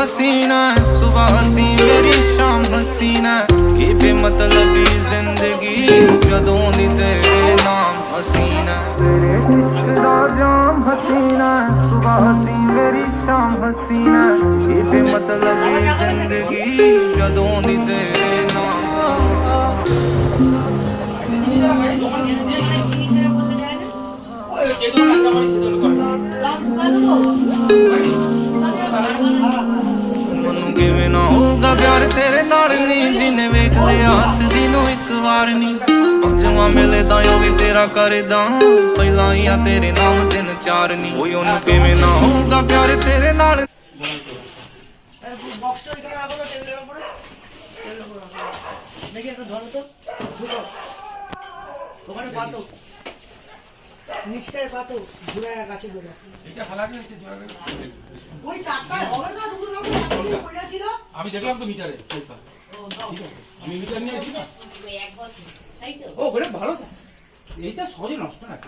हसीना है, सुबह हसी मेरी शाम हसीना है, ये बेमतलबी जिंदगी जदों दी तेरे नाम हसीना है। तेरा जाम हसीना है, सुबह हसी मेरी शाम हसीना है, ये बेमतलबी जिंदगी जदों दी तेरे नाम। मनु किवें ना होगा प्यार तेरे नाल नी, जिन्हें वेख लिया हसदी नूं इक वार नी, पंजवां मिले तां ओ वी तेरा करदा, पहला ही आ तेरे नाम 3 4 नी, ओए ओनू किवें ना होगा प्यार तेरे नाल। নিশ্চয় কত ঘুরে গাছে ঘুরে এটা ফালাকে হচ্ছে জোড়া ওই টাকায় হবে না দুটো নাম কইরা ছিল আমি দেখলাম তো মিটারে ঠিক আছে আমি মিটার নিয়ে আসি না ওই এক বছর তাই তো ও ঘরে ভালো এইটা সহজে নষ্ট নাকি